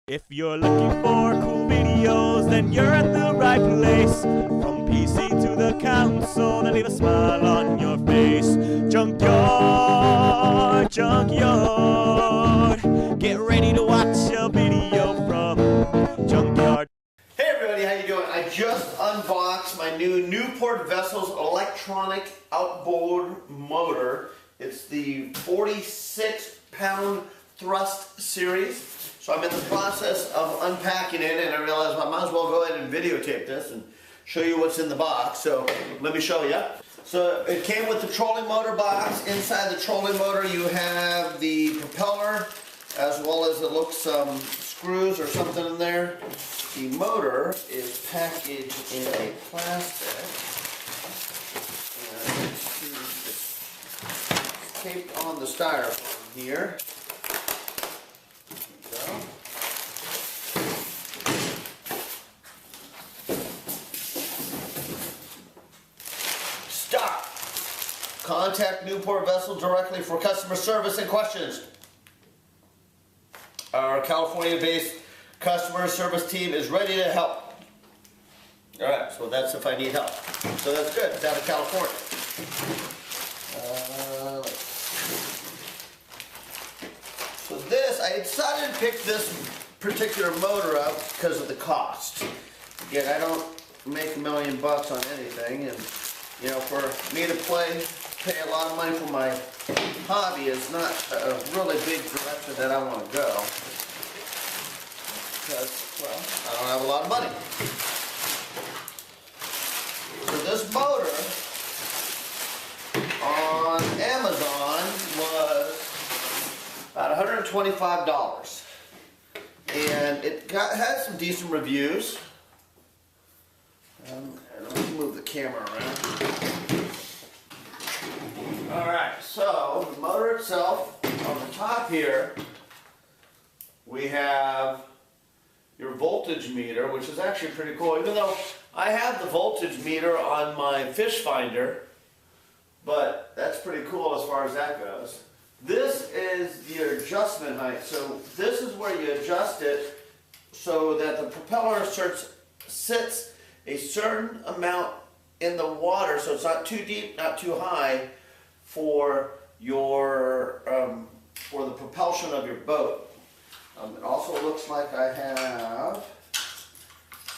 If you're looking for cool videos, then you're at the right place. From PC to the console, then leave a smile on your face. Junkyard, junkyard. Get ready to watch a video from Junkyard. Hey everybody, how you doing? I just unboxed my new Newport Vessels electronic outboard motor. It's the 46-pound thrust series. So I'm in the process of unpacking it, and I realized I might as well go ahead and videotape this and show you what's in the box. So let me show you. So it came with the trolling motor box. Inside the trolling motor you have the propeller, as well as it looks some screws or something in there. The motor is packaged in a plastic. And it's taped on the styrofoam here. Stop! Contact Newport Vessel directly for customer service and questions. Our California-based customer service team is ready to help. Alright, so that's if I need help. So that's good, it's out of California. So this, I decided to pick this particular motor up because of the cost. Again, I don't make $1 million on anything, and you know, for me to pay a lot of money for my hobby is not a really big direction that I want to go. Because, well, I don't have a lot of money. So this motor on Amazon was about $125. And it had some decent reviews. Let me move the camera around. Alright, so the motor itself, on the top here, we have your voltage meter, which is actually pretty cool, even though I have the voltage meter on my fish finder, but that's pretty cool as far as that goes. This is your adjustment height, so this is where you adjust it so that the propeller sits a certain amount in the water, so it's not too deep, not too high, for your for the propulsion of your boat. It also looks like I have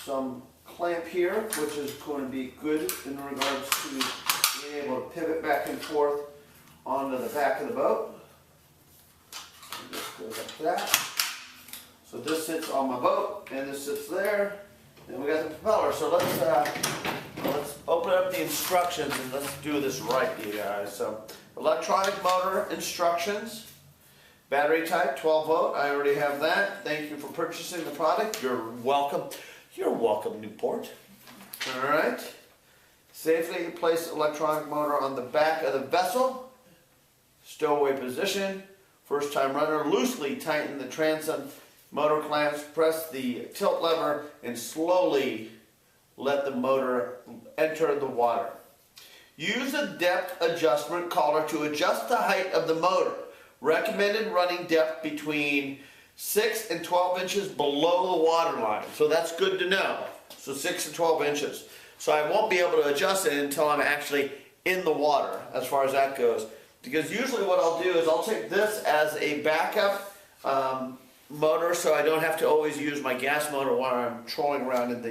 some clamp here, which is going to be good in regards to being able to pivot back and forth onto the back of the boat. And this goes like that. So this sits on my boat, and this sits there. And we got the propeller. So let's open up the instructions and let's do this right, you guys. So electronic motor instructions. Battery type 12 volt. I already have that. Thank you for purchasing the product. You're welcome. You're welcome, Newport. All right. Safely place electronic motor on the back of the vessel. Stowaway position. First time runner. Loosely tighten the transom motor clamps. Press the tilt lever and slowly let the motor enter the water. Use a depth adjustment collar to adjust the height of the motor. Recommended running depth between 6 and 12 inches below the water line. So that's good to know. So 6 and 12 inches. So I won't be able to adjust it until I'm actually in the water as far as that goes. Because usually what I'll do is I'll take this as a backup motor, so I don't have to always use my gas motor while I'm trolling around in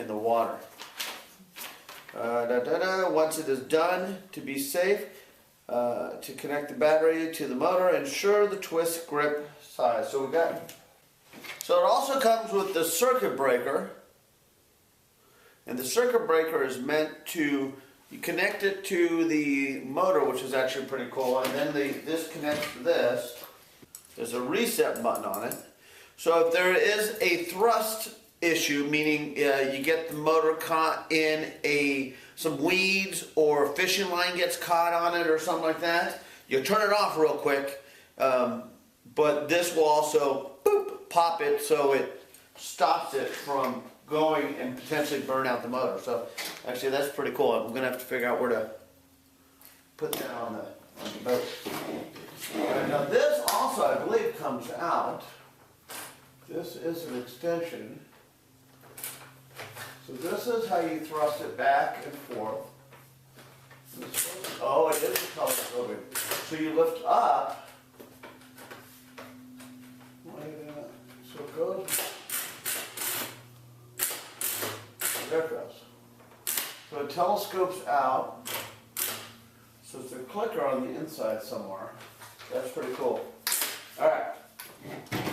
the water. Once it is done, to be safe, to connect the battery to the motor, ensure the twist grip size. So it also comes with the circuit breaker, and the circuit breaker is meant to, you connect it to the motor, which is actually pretty cool, and then this connects to this. There's a reset button on it. So if there is a thrust issue, meaning you get the motor caught in some weeds, or a fishing line gets caught on it or something like that, you turn it off real quick, but this will also pop it so it stops it from going and potentially burn out the motor. So actually that's pretty cool. I'm going to have to figure out where to put that on the boat. Now this also, I believe, comes out This is an extension. So this is how you thrust it back and forth. Oh, it is a telescoping. So you lift up. So it goes. There it goes. So it telescopes out. So it's a clicker on the inside somewhere. That's pretty cool. All right.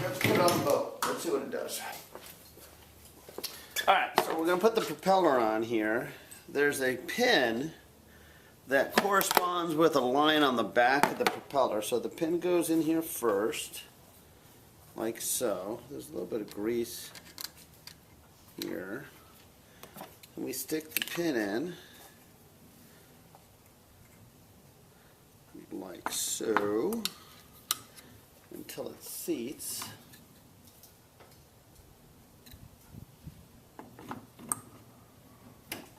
Let's put it on the boat. Let's see what it does. All right, so we're going to put the propeller on here. There's a pin that corresponds with a line on the back of the propeller. So the pin goes in here first, like so. There's a little bit of grease here. And we stick the pin in, like so, until it seats.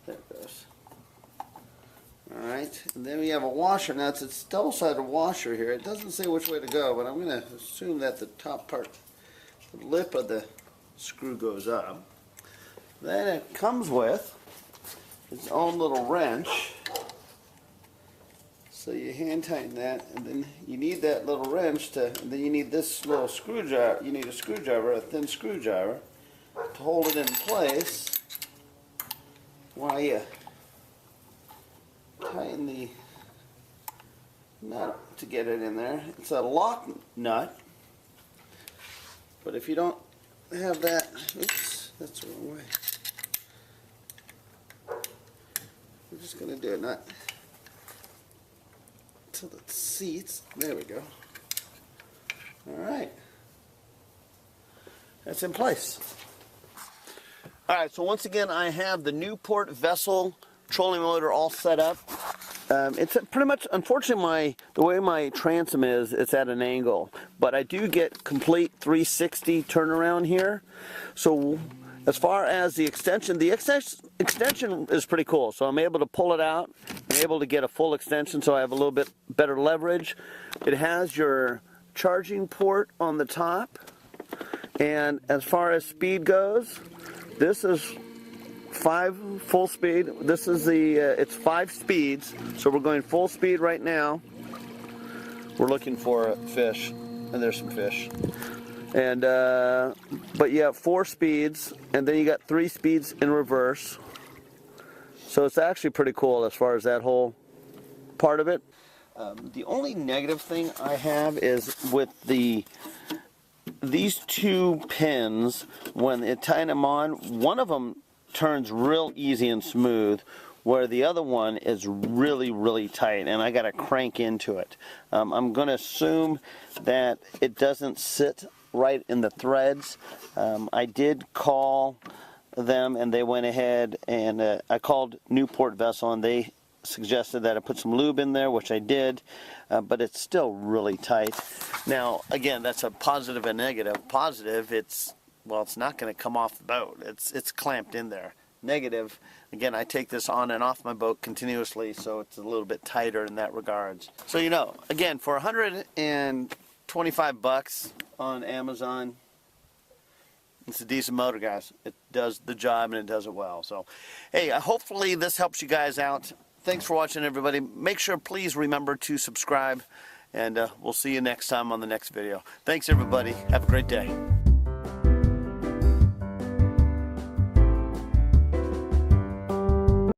There it goes. Alright, and then we have a washer. Now it's a double-sided washer here. It doesn't say which way to go, but I'm going to assume that the top part, the lip of the screw goes up. Then it comes with its own little wrench. So you hand tighten that, and then you need that little wrench to, and then you need this little screwdriver. You need a screwdriver, a thin screwdriver, to hold it in place while you tighten the nut to get it in there. It's a lock nut, but if you don't have that, oops, that's the wrong way. We're just going to do it not until it seats. There we go. Alright. That's in place. Alright, so once again I have the Newport vessel trolling motor all set up. It's pretty much, unfortunately, the way my transom is, it's at an angle. But I do get complete 360 turnaround here. So as far as the extension is pretty cool. So I'm able to pull it out. I'm able to get a full extension, so I have a little bit better leverage. It has your charging port on the top. And as far as speed goes, this is 5 full speed. This is the, it's 5 speeds. So we're going full speed right now. We're looking for fish, and there's some fish. And, but you have 4 speeds, and then you got 3 speeds in reverse. So it's actually pretty cool as far as that whole part of it. The only negative thing I have is with these 2 pins, when you tighten them on, one of them turns real easy and smooth, where the other one is really, really tight, and I got to crank into it. I'm going to assume that it doesn't sit right in the threads. I did call them, and they went ahead, and I called Newport Vessel, and they suggested that I put some lube in there, which I did, but it's still really tight. Now, again, that's a positive and negative. Positive, it's not going to come off the boat. It's clamped in there. Negative, again, I take this on and off my boat continuously, so it's a little bit tighter in that regards. So, you know, again, for $125 on Amazon, it's a decent motor, guys. It does the job, and it does it well. So, hey, hopefully this helps you guys out. Thanks for watching, everybody. Make sure, please remember to subscribe, and we'll see you next time on the next video. Thanks, everybody. Have a great day.